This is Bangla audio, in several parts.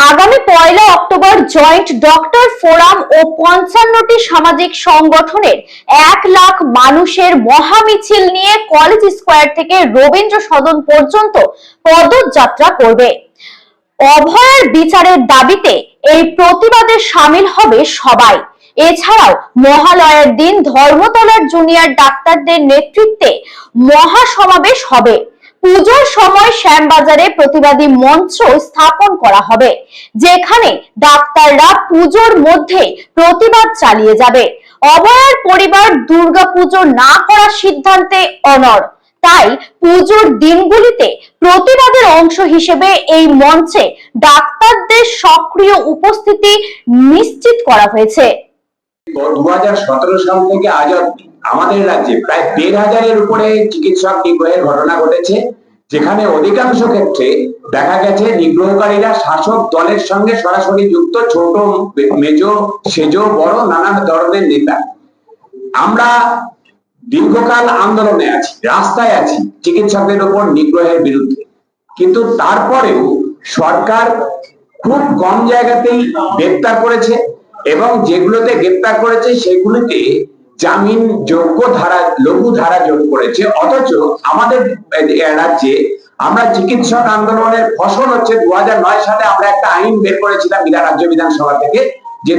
আগামী 1 অক্টোবর জয়েন্ট ডক্টর ফোরাম ও 55টি সামাজিক সংগঠনের 1 লাখ মানুষের মহামিছিল নিয়ে কলেজ স্কয়ার থেকে রবীন্দ্র সদন পর্যন্ত পদযাত্রা করবে। অভয়ার বিচারের দাবিতে এই প্রতিবাদে সামিল হবে সবাই। এছাড়াও মহালয়ার দিন ধর্মতলার জুনিয়র ডাক্তারদের নেতৃত্বে মহাসমাবেশ হবে। পুজোর সময় শ্যামবাজারে প্রতিবাদী মঞ্চ স্থাপন করা হবে, যেখানে ডাক্তাররা পুজোর মধ্যে প্রতিবাদ চালিয়ে যাবে। অভয়ার পরিবার দুর্গাপুজো না করার সিদ্ধান্তে অনড়, তাই পুজোর দিনগুলিতে প্রতিবাদের অংশ হিসেবে এই মঞ্চে ডাক্তারদের সক্রিয় উপস্থিতি নিশ্চিত করা হয়েছে। 2017 সাল থেকে আজ অবধি আমাদের রাজ্যে প্রায় 1,500-এর উপরে চিকিৎসক নিগ্রহের ঘটনা ঘটেছে, যেখানে অধিকাংশ ক্ষেত্রে দেখা গেছে নিগ্রহকারীরা শাসক দলের সঙ্গে সরাসরি যুক্ত, ছোট মেজো সেজো বড় নানা ধরনের নেতা। আমরা দীর্ঘকাল আন্দোলনে আছি, রাস্তায় আছি চিকিৎসকদের উপর নিগ্রহের বিরুদ্ধে, কিন্তু তারপরেও সরকার খুব কম জায়গাতেই গ্রেপ্তার করেছে এবং যেগুলোতে গ্রেপ্তার করেছে সেগুলিতে জামিন যোগ্য ধারা, লঘু ধারা যোগ করেছে। অথচ আমাদের রাজ্যে আমরা চিকিৎসক আন্দোলনের ফসল হচ্ছে 2009 সালে আমরা একটা আইন বের করেছিলাম রাজ্য বিধানসভা থেকে, যে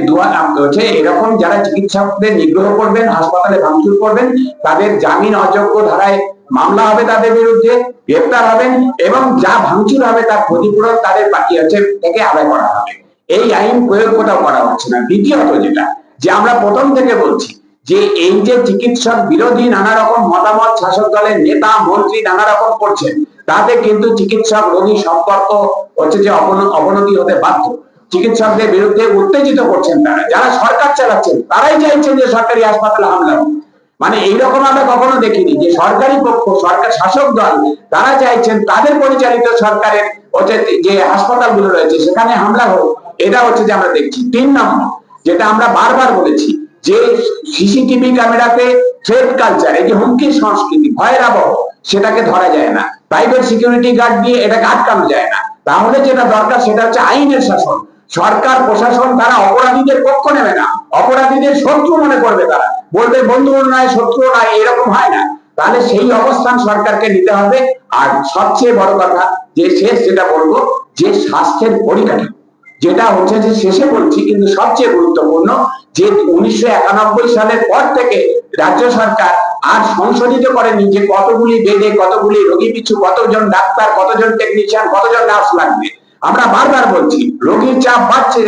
এরকম যারা চিকিৎসকদের নিগ্রহ করবেন, হাসপাতালে ভাঙচুর করবেন, তাদের জামিন অযোগ্য ধারায় মামলা হবে, তাদের বিরুদ্ধে গ্রেপ্তার হবেন এবং যা ভাঙচুর হবে তার ক্ষতিপূরণ তাদের বাকি আছে থেকে আদায় করা হবে। এই আইন প্রয়োগ কোথাও করা হচ্ছে না। দ্বিতীয়ত যেটা, যে আমরা প্রথম থেকে বলছি যে এই যে চিকিৎসক বিরোধী নানা রকম মতামত শাসক দলের নেতা মন্ত্রী নানা রকম করছেন, তাতে কিন্তু চিকিৎসক রোগী সম্পর্ক হচ্ছে যে অবনতি হতে বাধ্য। চিকিৎসকদের বিরুদ্ধে উত্তেজিত করছেন তারা, যারা সরকার চালাচ্ছেন তারাই চাইছেন যে সরকারি হাসপাতালে হামলা হোক। মানে এইরকম আমরা কখনো দেখিনি যে সরকারি পক্ষ, সরকার শাসক দল, তারা চাইছেন তাদের পরিচালিত সরকারের হচ্ছে যে হাসপাতালগুলো রয়েছে সেখানে হামলা হোক। এটা হচ্ছে যে আমরা দেখছি। 3 নম্বর, যেটা আমরা বারবার বলেছি, যে সিসিটিভি ক্যামেরাতে থ্রেট কালচার, এই যে হুমকির সংস্কৃতি, ভয়ের আবহ, সেটাকে ধরা যায় না। প্রাইভেট সিকিউরিটি গার্ড দিয়ে এটাকে আটকানো যায় না। তাহলে যেটা দরকার সেটা হচ্ছে আইনের শাসন। সরকার প্রশাসন তারা অপরাধীদের পক্ষ নেবে না, অপরাধীদের শত্রু মনে করবে। তারা বলবে বন্ধু নয়, শত্রু নয়, এরকম হয় না। তাহলে সেই অবস্থান সরকারকে নিতে হবে। আর সবচেয়ে বড় কথা, যে শেষ যেটা বলবো, যে স্বাস্থ্যের পরিকাঠামো, যেটা হচ্ছে যে শেষে বলছি কিন্তু সবচেয়ে গুরুত্বপূর্ণ, যে 1991 সালের পর থেকে রাজ্য সরকার আর সংশোধিত করেনি যে কতগুলি বেডে, কতগুলি রোগী পিছু কতজন ডাক্তার, কতজন টেকনিশিয়ান, কতজন নার্স লাগবে। আমরা বারবার বলছি রোগীর চাপ বাড়ছে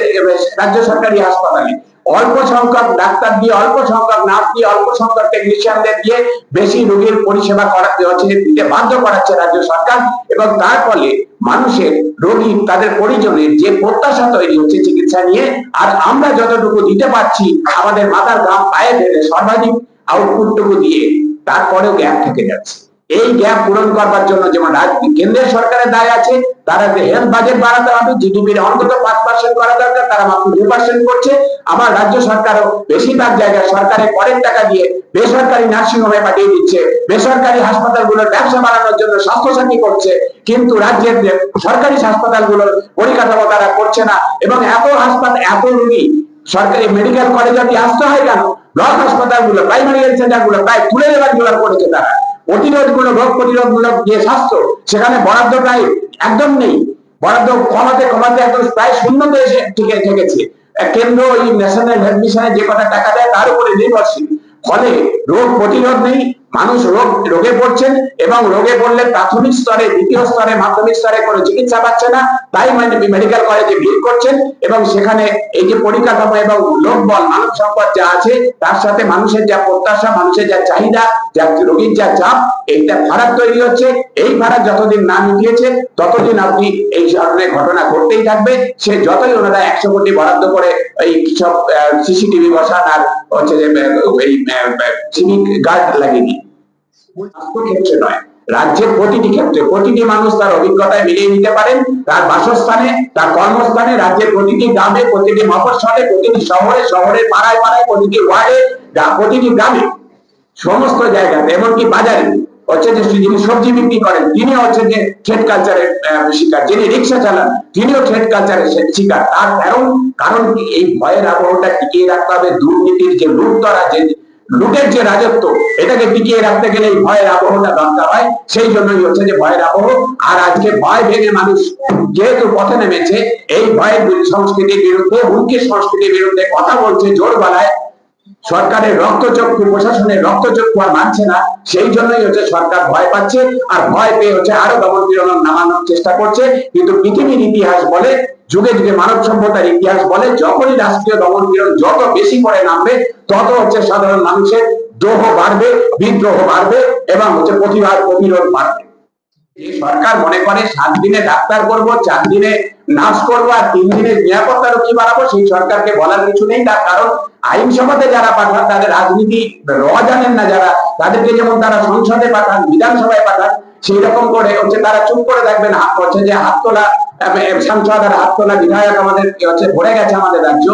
রাজ্য সরকারি হাসপাতালে। অল্প সংখ্যক ডাক্তার দিয়ে, অল্প সংখ্যক নার্স দিয়ে, অল্প সংখ্যক টেকনিশিয়ানদের দিয়ে বেশি রোগীর পরিষেবা করাতে হচ্ছে, দিতে বাধ্য করাচ্ছে রাজ্য সরকার। এবং তার ফলে মানুষের, রোগী, তাদের পরিজনের যে প্রত্যাশা তৈরি হচ্ছে চিকিৎসা নিয়ে, আর আমরা যতটুকু দিতে পারছি আমাদের মাথার ঘাম পায়ে ফেলে সর্বাধিক আউটপুটটুকু দিয়ে, তারপরেও গ্যাপ থেকে যাচ্ছে। এই গ্যাপ পূরণ করবার জন্য যেমন কেন্দ্রের সরকারের দায় আছে, তারা হেলথ বাজেট বাড়াতে হবে, জিডিপির অন্তত 5% করা দরকার, তারা মাত্র 2% করছে। আমার রাজ্য সরকারও বেশিরভাগ জায়গায় সরকারের করের টাকা দিয়ে বেসরকারি নার্সিং হোমে পাঠিয়ে দিচ্ছে, বেসরকারি হাসপাতালগুলোর ব্যবসা বাড়ানোর জন্য স্বাস্থ্যসাথী করছে, কিন্তু রাজ্যের সরকারি হাসপাতালগুলোর পরিকাঠামো তারা করছে না। এবং এত হাসপাতাল, এত রোগী সরকারি মেডিকেল কলেজে আসতে হয় কেন? ব্লক হাসপাতালগুলো, প্রাইমারি হেলথ সেন্টারগুলো প্রায় তুলে দেওয়ার জোগাড় করেছে তারা। প্রতিরোধমূলক, রোগ প্রতিরোধমূলক যে স্বাস্থ্য, সেখানে বরাদ্দ প্রায় একদম নেই। বরাদ্দ কমাতে কমাতে একদম প্রায় শূন্যতে এসে ঠেকেছে। কেন্দ্র ওই ন্যাশনাল হেলথ মিশনে যে কটা টাকা দেয় তার উপরে নির্ভরশীল। ফলে রোগ প্রতিরোধ নেই, মানুষ রোগে পড়ছেন এবং রোগে পড়লে প্রাথমিক স্তরে, দ্বিতীয় স্তরে, মাধ্যমিক স্তরে কোনো চিকিৎসা পাচ্ছে না। তাই মেডিকেল কলেজে ভিড় করছেন এবং সেখানে এই যে পরিকাঠামো এবং লোকবল, মানব সম্পদ যা আছে, তার সাথে মানুষের যা প্রত্যাশা, মানুষের যা চাহিদা, যা রোগীর যা চাপ, এইটা ফারাক তৈরি হচ্ছে। এই ফারাক যতদিন না মিটিয়েছে ততদিন আপনি এই ধরনের ঘটনা ঘটতেই থাকবে। সে যতই ওনারা 100 কোটি বরাদ্দ করে এই সব সিসিটিভি বসান আর হচ্ছে যে এই সিভিক গার্ড লাগিয়ে দিন, স্বাস্থ্য ক্ষেত্রে নয়, রাজ্যের প্রতিটি ক্ষেত্রে প্রতিটি মানুষ তার অভিজ্ঞতায় মিলিয়ে নিতে পারেন, তার বাসস্থানে, তার কর্মস্থানে, রাজ্যের প্রতিটি গ্রামে, প্রতিটি মফস্বলে, প্রতিটি শহরে, শহরের পাড়ায় পাড়ায়, প্রতিটি ওয়ার্ডে, প্রতিটি গ্রামে, সমস্ত জায়গাতে, এমনকি বাজারে হচ্ছে যে যিনি সবজি বিক্রি করেন তিনি হচ্ছে যে ট্রেড কালচারের শিকার, যিনি রিক্সা চালান তিনিও ট্রেড কালচারের শিকার। তার কারণ কি এই ভয়ের আবহটা টিকিয়ে রাখতে হবে। দুর্নীতির যে লুটতরা, যে লুটের যে রাজত্ব, এটাকে টিকিয়ে রাখতে গেলে এই ভয়ের আবহটা দরকার হয়। সেই জন্যই হচ্ছে যে ভয়ের আবহ। আর আজকে ভয় ভেঙে মানুষ যেহেতু পথে নেমেছে, এই ভয়ের সংস্কৃতির বিরুদ্ধে, হুমকির সংস্কৃতির বিরুদ্ধে কথা বলছে জোর গলায়, সরকারের রক্তচক্ষু, প্রশাসনের রক্তচক্ষু আর মানছে না। সেই জন্যই হচ্ছে সরকার ভয় পাচ্ছে, আর ভয় পেয়ে হচ্ছে আরো দমন পীড়ন নামানোর চেষ্টা করছে। কিন্তু পৃথিবীর ইতিহাস বলে, যুগে যুগে মানব সভ্যতার ইতিহাস বলে, যখনই রাষ্ট্রীয় দমন পীড়ন যত বেশি করে নামবে, তত হচ্ছে সাধারণ মানুষের দ্রোহ বাড়বে, বিদ্রোহ বাড়বে এবং হচ্ছে প্রতিবাদ প্রতিরোধ বাড়বে। সরকার মনে করে 7 দিনে ডাক্তার করব, 4 দিনে নার্স করব আর 3 দিনে নিরাপত্তা রক্ষী বাড়াবো, সেই সরকারকে বলার কিছু নেই। তার কারণ আইনসভাতে যারা পাঠান তাদের রাজনীতি জানেন না যারা, তাদেরকে যেমন তারা সংসদে পাঠান, বিধানসভায় পাঠান, সেই রকম করে হচ্ছে তারা চুপ করে থাকবেন। হচ্ছে যে হাত তোলা সাংসদ আর হাত তোলা বিধায়ক আমাদের হচ্ছে ভরে গেছে আমাদের রাজ্য।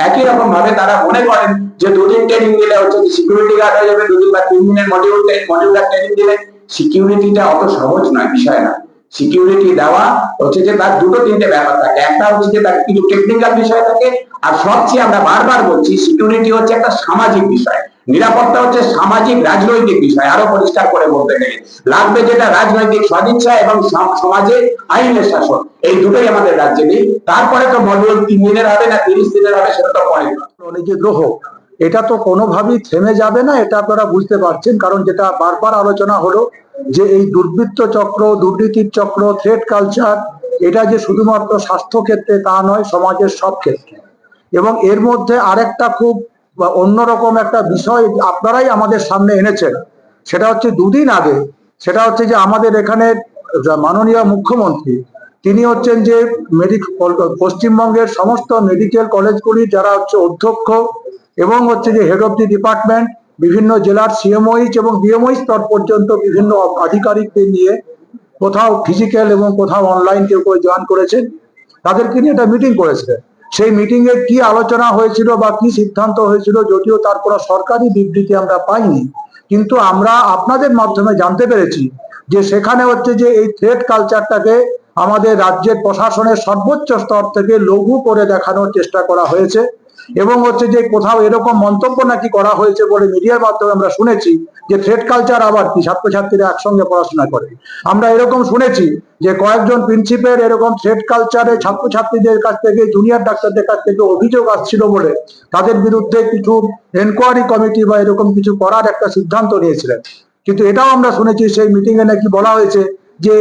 একই রকম ভাবে তারা মনে করেন যে 2 দিন ট্রেনিং দিলে হচ্ছে সিকিউরিটি গার্ড হয়ে যাবে, 2 দিন বা 3 দিনের মডিউলার ট্রেনিং দিলে। সিকিউরিটিটা অত সহজ নয়, বিষয় না। সিকিউরিটি দেওয়া হচ্ছে যে তার 2-3টে ব্যাপার থাকে। একটা হচ্ছে যে তার কিছু টেকনিক্যাল বিষয় থাকে, আর সবচেয়ে আমরা বারবার বলছি সিকিউরিটি হচ্ছে একটা সামাজিক বিষয়, নিরাপত্তা হচ্ছে সামাজিক রাজনৈতিক বিষয়। আরো পরিষ্কার করে বলতে গেলে লাগবে যেটা রাজনৈতিক সদিচ্ছা এবং সমাজে আইনের শাসন, এই দুটোই আমাদের রাজ্যে নেই। তারপরে তো মডিউল 3 দিনের হবে না 30 দিনের হবে, সেটা তো পরে। যে দ্রোহ, এটা তো কোনোভাবেই থেমে যাবে না, এটা আপনারা বুঝতে পারছেন। কারণ যেটা বারবার আলোচনা হলো যে এই দুর্বৃত্ত চক্র, দুর্নীতির চক্র, থ্রেড কালচার, এটা যে শুধুমাত্র স্বাস্থ্য ক্ষেত্রে তা নয়, সমাজের সব ক্ষেত্রে। এবং এর মধ্যে আরেকটা খুব অন্যরকম একটা বিষয় আপনারাই আমাদের সামনে এনেছেন, সেটা হচ্ছে 2 দিন আগে, সেটা হচ্ছে যে আমাদের এখানে মাননীয় মুখ্যমন্ত্রী তিনি হচ্ছেন যে পশ্চিমবঙ্গের সমস্ত মেডিকেল কলেজগুলি যারা হচ্ছে অধ্যক্ষ এবং হচ্ছে যে হেড অফ দি ডিপার্টমেন্ট, বিভিন্ন জেলার সিএমওইচ এবং ডিএমওইচ স্তর পর্যন্ত বিভিন্ন আধিকারিকদের নিয়ে কোথাও ফিজিক্যাল এবং কোথাও অনলাইন কেউ কেউ জয়েন করেছেন, তাদেরকে নিয়ে একটা মিটিং করেছিলেন। সেই মিটিং এ কি আলোচনা হয়েছিল বা কি সিদ্ধান্ত হয়েছিল, যদিও তার কোনো সরকারি বিবৃতি আমরা পাইনি, কিন্তু আমরা আপনাদের মাধ্যমে জানতে পেরেছি যে সেখানে হচ্ছে যে এই থ্রেড কালচারটাকে আমাদের রাজ্যের প্রশাসনের সর্বোচ্চ স্তর থেকে লঘু করে দেখানোর চেষ্টা করা হয়েছে। এবং হচ্ছে যে কোথাও এরকম মন্তব্য নাকি করা হয়েছে বলে মিডিয়ার মাধ্যমে আমরা শুনেছি যে থ্রেড কালচার আবার কি, ছাত্রছাত্রীরা একসঙ্গে পড়াশোনা করে। আমরা এরকম শুনেছি যে কয়েকজন প্রিন্সিপাল এরকম থ্রেড কালচারে ছাত্রছাত্রীদের কাছ থেকে, জুনিয়র ডাক্তারদের কাছ থেকে অভিযোগ আসছিল বলে তাদের বিরুদ্ধে কিছু এনকোয়ারি কমিটি বা এরকম কিছু করার একটা সিদ্ধান্ত নিয়েছিলেন। কিন্তু এটাও আমরা শুনেছি সেই মিটিং এ নাকি বলা হয়েছে যে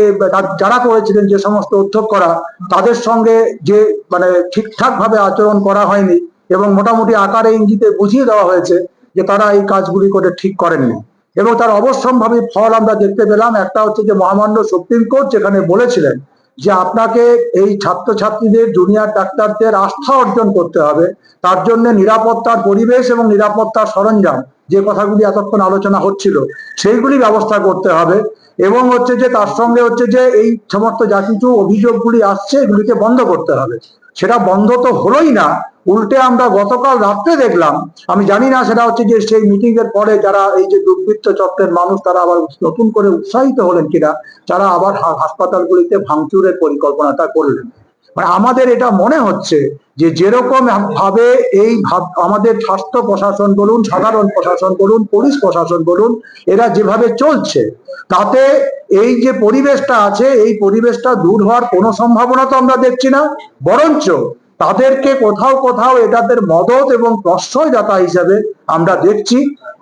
যারা করেছিলেন, যে সমস্ত অধ্যক্ষরা, তাদের সঙ্গে যে মানে ঠিকঠাক ভাবে আচরণ করা হয়নি এবং মোটামুটি আকারে ইঙ্গিতে বুঝিয়ে দেওয়া হয়েছে যে তারা এই কাজগুলি করে ঠিক করেননি। এবং তার অবশ্যম্ভাবী ফল আমরা দেখতে পেলাম। একটা হচ্ছে যে মহামান্য সুপ্রিম কোর্ট যেখানে বলেছিলেন যে আপনাকে এই ছাত্রছাত্রীদের, জুনিয়র ডাক্তারদের আস্থা অর্জন করতে হবে, তার জন্য নিরাপত্তার পরিবেশ এবং নিরাপত্তার সরঞ্জাম, যে কথাগুলি এতক্ষণ আলোচনা হচ্ছিল, সেইগুলি ব্যবস্থা করতে হবে। এবং হচ্ছে যে তার সঙ্গে হচ্ছে যে এই সমস্ত যা কিছু অভিযোগগুলি আসছে এগুলিকে বন্ধ করতে হবে। সেটা বন্ধ তো হলোই না, উল্টে আমরা গতকাল রাত্রে দেখলাম, আমি জানি না সেটা হচ্ছে যে সেই মিটিং এর পরে যারা এই যে দুর্বৃত্ত চক্রের মানুষ তারা আবার নতুন করে উৎসাহিত হলেন কিনা, তারা আবার হাসপাতালগুলিতে ভাঙচুরের পরিকল্পনাটা করলেন। মানে আমাদের এটা মনে হচ্ছে যে যেরকম ভাবে এই আমাদের স্বাস্থ্য প্রশাসন বলুন, সাধারণ প্রশাসন বলুন, পুলিশ প্রশাসন বলুন, এরা যেভাবে চলছে, তাতে এই যে পরিবেশটা আছে এই পরিবেশটা দূর হওয়ার কোনো সম্ভাবনা তো আমরা দেখছি না, বরঞ্চ তাদেরকে কোথাও কোথাও এটাদের মদত এবং প্রশ্রয়দাতা হিসেবে আমরা দেখছি।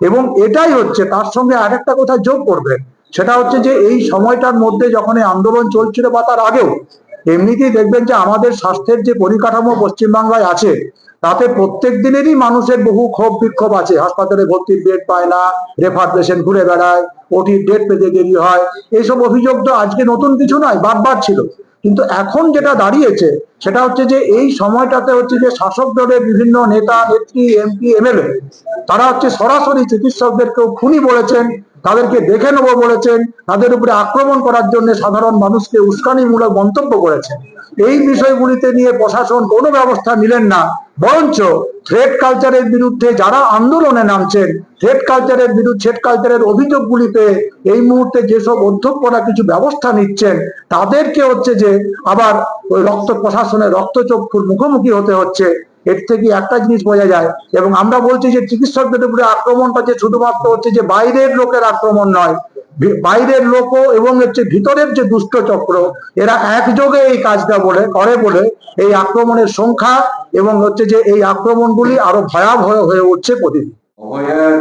এবং এটাই হচ্ছে, তার সঙ্গে আরেকটা কথা যোগ করবেন, সেটা হচ্ছে যে এই সময়টার মধ্যে যখন এই আন্দোলন চলছিল বা তার আগেও এমনিতেই দেখবেন যে আমাদের স্বাস্থ্যের যে পরিকাঠামো পশ্চিমবাংলায় আছে, তাতে প্রত্যেক দিনেরই মানুষের বহু ক্ষোভ বিক্ষোভ আছে। হাসপাতালে ভর্তির বেড পায় না, রেফার পেশেন্ট ঘুরে বেড়ায়, ওটির ডেট পেতে দেরি হয়, এইসব অভিযোগ তো আজকে নতুন কিছু নয়, বারবার ছিল। কিন্তু এখন যেটা দাঁড়িয়েছে সেটা হচ্ছে যে এই সময়টাতে হচ্ছে যে শাসক দলের বিভিন্ন নেতা নেত্রী, এমপি, এমএলএ, তারা হচ্ছে সরাসরি চিকিৎসকদেরকেও খুনি বলেছেন, তাদেরকে দেখে নেবো বলেছেন, তাদের উপরে আক্রমণ করার জন্য সাধারণ মানুষকে উস্কানিমূলক মন্তব্য করেছেন। এই বিষয়গুলিতে নিয়ে প্রশাসন কোনো ব্যবস্থা নিলেন না, বরঞ্চ থ্রেড কালচারের বিরুদ্ধে যারা আন্দোলনে নামছেন, থ্রেড কালচারের অভিযোগগুলি পেয়ে এই মুহূর্তে যেসব অধ্যক্ষরা কিছু ব্যবস্থা নিচ্ছেন, তাদেরকে হচ্ছে যে আবার ওই প্রশাসনের রক্তচক্ষুর মুখোমুখি হতে হচ্ছে। এর থেকে একটা জিনিস বোঝা যায়, এবং আমরা বলছি যে চিকিৎসকদের উপরে আক্রমণটা যে শুধুমাত্র হচ্ছে যে বাইরের লোকের আক্রমণ নয়, বাইরের লোকও এবং হচ্ছে ভিতরের যে দুষ্ট চক্র, এরা একযোগে এই কাজটা করে বলে এই আক্রমণের সংখ্যা এবং হচ্ছে যে এই আক্রমণগুলি আরো ভয়াবহ হয়ে উঠছে প্রতিদিন। অভয়ার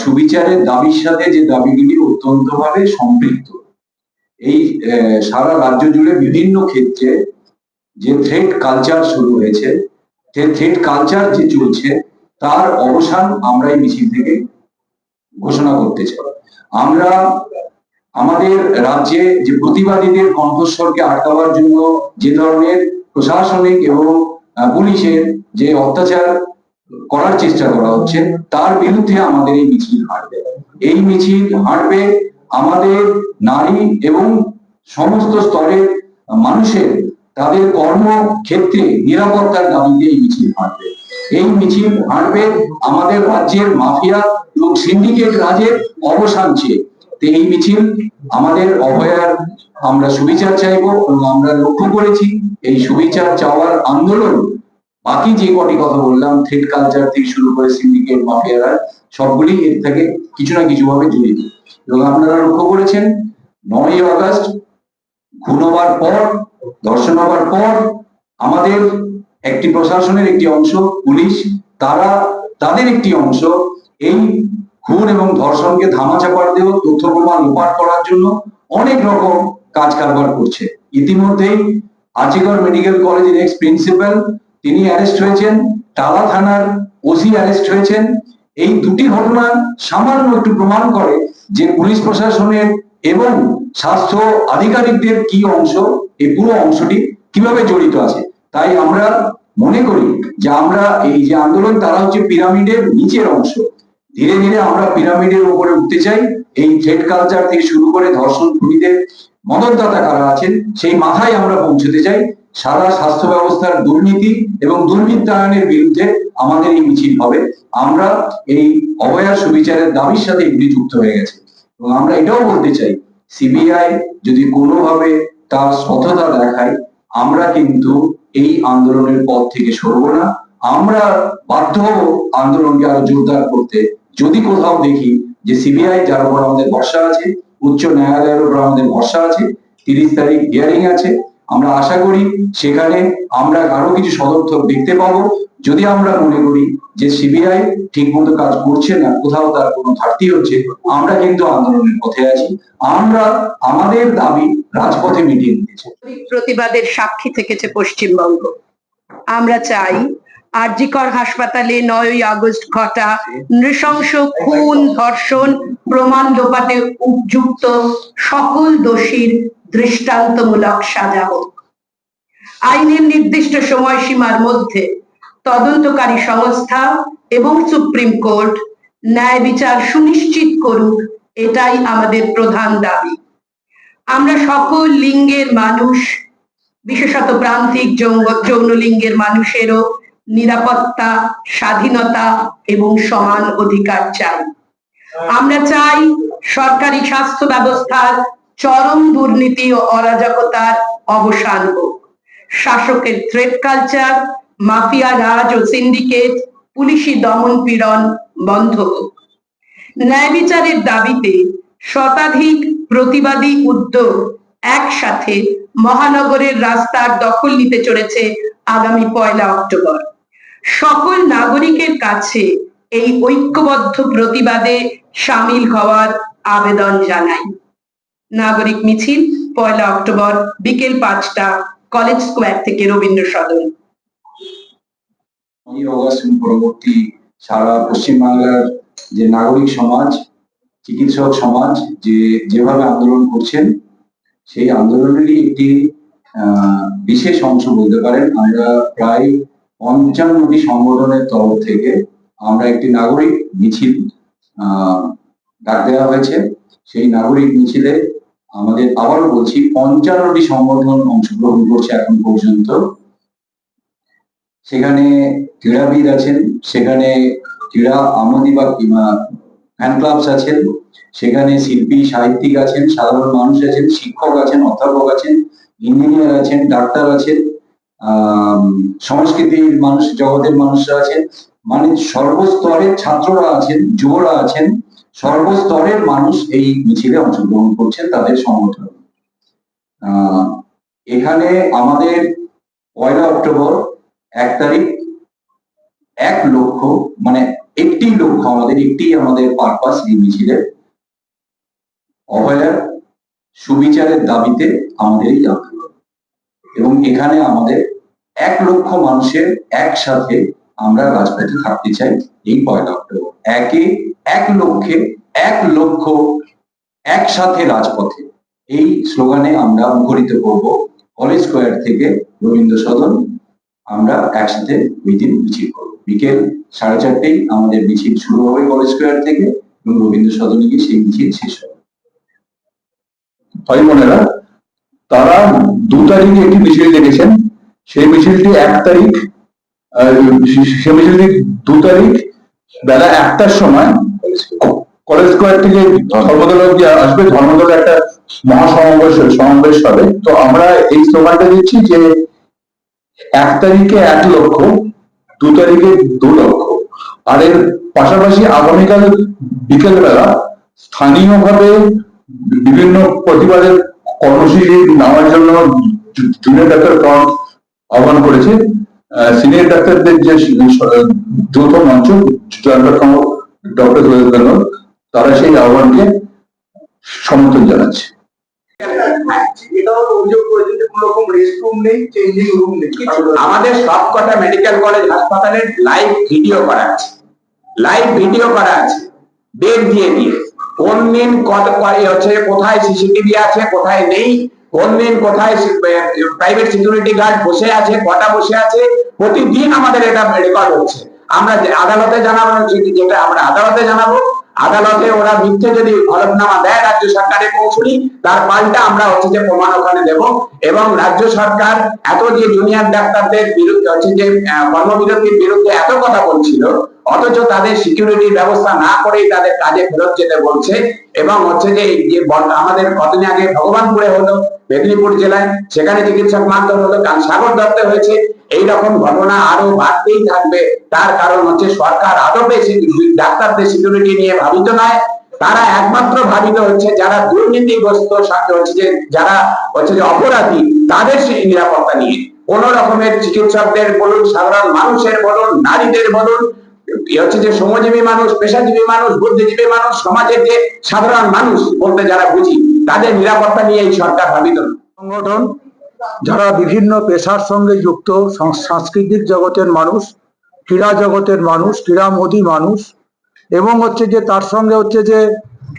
সুবিচারের দাবির সাথে যে দাবিগুলি অত্যন্তভাবে সম্পৃক্ত। এই সারা রাজ্য জুড়ে বিভিন্ন ক্ষেত্রে যে থ্রেড কালচার শুরু হয়েছে, থ্রেড কালচার যে চলছে, তার অবসান আমরা এই মিছিল থেকে ঘোষণা করতে চাই। আমরা আমাদের রাজ্যে যে প্রতিবাদীদের কণ্ঠস্বরকে আটকাবার জন্য যে ধরনের প্রশাসনিক এবং পুলিশের যে অত্যাচার করার চেষ্টা করা হচ্ছে, তার বিরুদ্ধে আমাদের এই মিছিল হাঁটবে। এই মিছিল হাঁটবে আমাদের নারী এবং সমস্ত স্তরের মানুষের তাদের কর্মক্ষেত্রে নিরাপত্তার দাবিতে এই মিছিল হাঁটবে। এই মিছিল হাঁটবে আমাদের রাজ্যের মাফিয়া এবং সিন্ডিকেট রাজের অবসান চেয়ে। এই মিছিল আমাদের অভয়ার আমরা সুবিচার চাইবো, এবং আমরা লক্ষ্য করেছি এই সুবিচার চাওয়ার আন্দোলন বাকি যে কটি কথা বললাম, থ্রেড কালচার থেকে শুরু করে সিন্ডিকেট মাফিয়ারা, সবগুলি এর থেকে কিছু না কিছু ভাবে জড়িত। এবং আপনারা লক্ষ্য করেছেন 9ই আগস্ট খুন হবার পর, ধর্ষণ হবার পর আমাদের একটি প্রশাসনের একটি অংশ পুলিশ, তাদের একটি অংশ এই খুন এবং ধর্ষণকে ধামাচাপা দেওয়া, তথ্য প্রমাণ লোপাট করার জন্য অনেক রকম কাজ কারবার করছে। ইতিমধ্যেই আজিগড় মেডিকেল কলেজের এক্স প্রিন্সিপাল তিনি অ্যারেস্ট হয়েছেন, টালা থানার ওসি অ্যারেস্ট হয়েছেন। এই দুটি ঘটনা সামান্য একটু প্রমাণ করে যে পুলিশ প্রশাসনের এবং স্বাস্থ্য আধিকারিকদের কি অংশ এই পুরো অংশটি কিভাবে জড়িত আছে। তাই আমরা মনে করি যে আমরা এই যে আন্দোলন, তারা হচ্ছে পিরামিডের নিচের অংশ। ধীরে ধীরে আমরা পিরামিডের উপরে উঠতে চাই। এই থ্রেড কালচার থেকে শুরু করে ধর্ষণ খুনিদের মদতদাতা কারা আছেন, সেই মাথায় আমরা পৌঁছতে চাই। সারা স্বাস্থ্য ব্যবস্থার দুর্নীতি এবং দুর্বৃত্তায়নের বিরুদ্ধে আমাদের এই মিছিল হবে। আমরা এই অভয়ার সুবিচারের দাবির সাথে এগুলি যুক্ত হয়ে গেছে। এবং আমরা এটাও বলতে চাই, সিবিআই যদি কোনোভাবে তার সততা দেখায়, আমরা কিন্তু এই আন্দোলনের পথ থেকে সরব না। আমরা বাধ্য হব আন্দোলনকে আরো জোরদার করতে। যদি কোথাও দেখি যে সিবিআই, যার উপর আমাদের ভরসা আছে, উচ্চ ন্যায়ালয়ের উপর আমাদের ভরসা আছে, 30 তারিখ হিয়ারিং আছে, আমরা আশা করি সেখানে আমরা আরো কিছু সদর্থক দেখতে পাবো। যদি আমরা মনে করি যে সিবিআই ঠিক মতো কাজ করছে না, কোথাও তার কোনো ঘাটতি হচ্ছে, আমরা কিন্তু আন্দোলনের পথে আছি। আমরা আমাদের দাবি রাজপথে মিটিয়ে দিতে চাই। প্রতিবাদের সাক্ষী থেকেছে পশ্চিমবঙ্গ। আমরা চাই আরজিকর হাসপাতালে 9ই আগস্ট ঘটা নৃশংস খুন, ধর্ষণ, প্রমাণ লোপাটে যুক্ত সকল দোষীর দৃষ্টান্তমূলক সাজা হোক। আইনের নির্দিষ্ট সময়সীমার মধ্যে তদন্তকারী সংস্থা এবং সুপ্রিম কোর্ট ন্যায় বিচার সুনিশ্চিত করুক, এটাই আমাদের প্রধান দাবি। আমরা সকল লিঙ্গের মানুষ, বিশেষত প্রান্তিক যৌন লিঙ্গের মানুষেরও নিরাপত্তা, স্বাধীনতা এবং সমান অধিকার চাই। আমরা চাই সরকারি স্বাস্থ্য ব্যবস্থার চরম দুর্নীতি ও অরাজকতার অবসান হোক। শাসকের থ্রেড কালচার, মাফিয়া রাজ ও সিন্ডিকেট, পুলিশি দমন পীড়ন বন্ধ হোক। ন্যায় বিচারের দাবিতে শতাধিক প্রতিবাদী উদ্যোগ একসাথে মহানগরের রাস্তার দখল নিতে চলেছে আগামী 1 অক্টোবর। সকল নাগরিকের কাছে এই ঐক্যবদ্ধ প্রতিবাদে সামিল হওয়ার আবেদন জানাই। নাগরিক মিছিল 1 অক্টোবর বিকেল 5টা, কলেজ স্কোয়ার থেকে রবীন্দ্র সদন। 9ই আগস্ট পরবর্তী সারা পশ্চিমবাংলার যে নাগরিক সমাজ, চিকিৎসক সমাজ যেভাবে আন্দোলন করছেন, সেই আন্দোলনেরই একটি বিশেষ অংশ বলতে পারেন। আমরা প্রায় 55টি সংগঠনের তরফ থেকে আমরা একটি নাগরিক মিছিল ডাক দেওয়া হয়েছে। সেই নাগরিক মিছিলে আমাদের, আবারও বলছি, 55টি সংগঠন অংশগ্রহণ করছে এখন পর্যন্ত। সেখানে ক্রীড়াবিদ আছেন, সেখানে ক্রীড়া আমোদি বা ফ্যান ক্লাবস আছেন, সেখানে শিল্পী সাহিত্যিক আছেন, সাধারণ মানুষ আছেন, শিক্ষক আছেন, অধ্যাপক আছেন, ইঞ্জিনিয়ার আছেন, ডাক্তার আছেন, সংস্কৃতির মানুষ, জগতের মানুষরা আছেন, মানে সর্বস্তরের ছাত্ররা আছেন, যুবরা আছেন, সর্বস্তরের মানুষ এই মিছিলে অংশগ্রহণ করছেন তাদের সংগঠন। এখানে আমাদের 1 অক্টোবর 1 তারিখ 1 লক্ষ, মানে একটি লক্ষ্য, আমাদের পারপাস এই মিছিলের, অভয়ার সুবিচারের দাবিতে আমাদের এই আন্দোলন। এবং এখানে আমাদের 1 লক্ষ মানুষের একসাথে আমরা রাজপথে থাকতে চাই এই 1 অক্টোবর। 1 লক্ষে 1 লক্ষ একসাথে রাজপথে, এই স্লোগানে আমরা মুখরিত করব কলেজ স্কোয়ার থেকে রবীন্দ্র সদন। আমরা একসাথে ওই দিন মিছিল করব। বিকেল 4:30 আমাদের মিছিল শুরু হবে কলেজ স্কোয়ার থেকে এবং রবীন্দ্র সদনে গিয়ে সেই মিছিল শেষ হবে। ভাই বোনেরা, তারা 2 তারিখে একটি মিছিল ডেকেছেন। সেই মিছিলটি 1 তারিখ, সেই মিছিলটি 2 তারিখ বেলা 1টার সময় কলেজ স্কোয়ার থেকে ধর্মতলা অব্দি আসবে। ধর্মতলা একটা সমাবেশ হবে। তো আমরা এই স্লোগানটা দিচ্ছি যে 1 তারিখে 1 লক্ষ, 2 তারিখে 2 লক্ষ। আর এর পাশাপাশি আগামীকাল বিকেল বেলা স্থানীয়ভাবে বিভিন্ন প্রতিবাদের কর্মসূচি নেওয়ার জন্য জুনিয়র ডাক্তার ফ্রন্ট আহ্বান করেছে। সিনিয়র ডাক্তারদের যে যৌথ মঞ্চ ডক্টর তারা সেই আহ্বানকে সমর্থন জানাচ্ছে। আমাদের সবকটা মেডিকেল কলেজ হাসপাতালের লাইভ ভিডিও করা আছে, বেড দিয়ে কোন দিন কোথায় সিসিটিভি আছে, কোথায় নেই, কোন দিন কোথায় প্রাইভেট সিকিউরিটি গার্ড বসে আছে, কটা বসে আছে, প্রতিদিন আমাদের এটা রেকর্ড হচ্ছে। আমরা আদালতে জানাবো, যেটা আমরা আদালতে জানাবো, আদালতে ওরা মিথ্যে যদি হলফনামা দেয় রাজ্য সরকারের কৌশলী, তার পাল্টা আমরা প্রমাণ ওখানে দেব। এবং রাজ্য সরকার এত যে জুনিয়র ডাক্তারদের বিরুদ্ধে কর্মবিরতির বিরুদ্ধে এত কথা বলছিল, অথচ তাদের সিকিউরিটির ব্যবস্থা না করেই তাদের কাজে ফেরত যেতে বলছে। এবং আমাদের কতদিন আগে ভগবানপুরে হলো, মেদিনীপুর জেলায়, সেখানে চিকিৎসক মারধর হলো, সাগর দত্তে হয়েছে। এইরকম ঘটনা আরো বাড়তেই থাকবে। তার কারণ সরকার আদপে ডাক্তারদের সিকিউরিটি নিয়ে ভাবিত নয়। তারা একমাত্র ভাবিত হচ্ছে যারা দুর্নীতিগ্রস্ত, যারা অপরাধী, তাদের নিরাপত্তা নিয়ে। কোন রকমের চিকিৎসকদের বলুন, সাধারণ মানুষের বলুন, নারীদের বলুন, শ্রমজীবী মানুষ, পেশাজীবী মানুষ, বুদ্ধিজীবী মানুষ, সমাজের যে সাধারণ মানুষ বলতে যারা বুঝি, তাদের নিরাপত্তা নিয়ে এই সরকার ভাবিত না। সংগঠন যারা বিভিন্ন পেশার সঙ্গে যুক্ত, সাংস্কৃতিক জগতের মানুষ, ক্রীড়া জগতের মানুষ, ক্রীড়ামোদী মানুষ, এবং তার সঙ্গে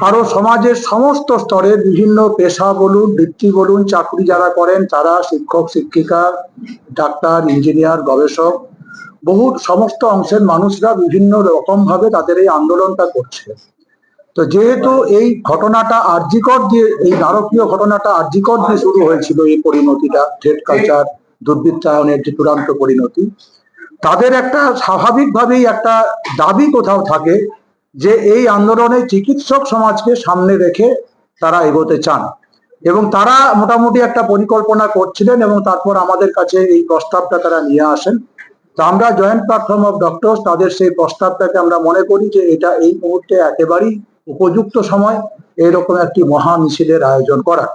আরো সমাজের সমস্ত স্তরের বিভিন্ন পেশা বলুন, বৃত্তি বলুন, চাকরি যারা করেন, তারা শিক্ষক, শিক্ষিকা, ডাক্তার, ইঞ্জিনিয়ার, গবেষক, বহু সমস্ত অংশের মানুষরা বিভিন্ন রকম ভাবে তাদের এই আন্দোলনটা করছে। তো যেহেতু এই ঘটনাটা আরজিকর দিয়ে, এই নারকীয় ঘটনাটা আরজিকর দিয়ে শুরু হয়েছিল, এই পরিণতিটা থ্রেড কালচার দুর্বৃত্তায়নের যে চূড়ান্ত পরিণতি, তাদের একটা স্বাভাবিকভাবেই একটা দাবি কোথাও থাকে যে এই আন্দোলনে চিকিৎসক সমাজকে সামনে রেখে তারা এগোতে চান। এবং তারা মোটামুটি একটা পরিকল্পনা করছিলেন এবং তারপর আমাদের কাছে এই প্রস্তাবটা তারা নিয়ে আসেন। তো আমরা জয়েন্ট প্ল্যাটফর্ম অফ ডক্টরস, তাদের সেই প্রস্তাবটাকে আমরা মনে করি যে এটা এই মুহূর্তে একেবারেই উপযুক্ত সময় এরকম একটি মহা মিছিলের আয়োজন করা।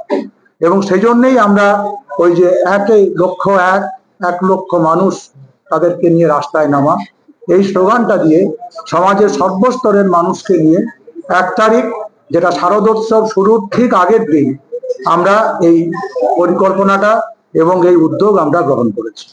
এবং সেই জন্যই আমরা ওই যে 1 লক্ষ মানুষ তাদেরকে নিয়ে রাস্তায় নামা, এই স্লোগানটা দিয়ে সমাজের সর্বস্তরের মানুষকে নিয়ে 1 তারিখ, যেটা শারদোৎসব শুরুর ঠিক আগের দিন, আমরা এই পরিকল্পনাটা এবং এই উদ্যোগ আমরা গ্রহণ করেছি।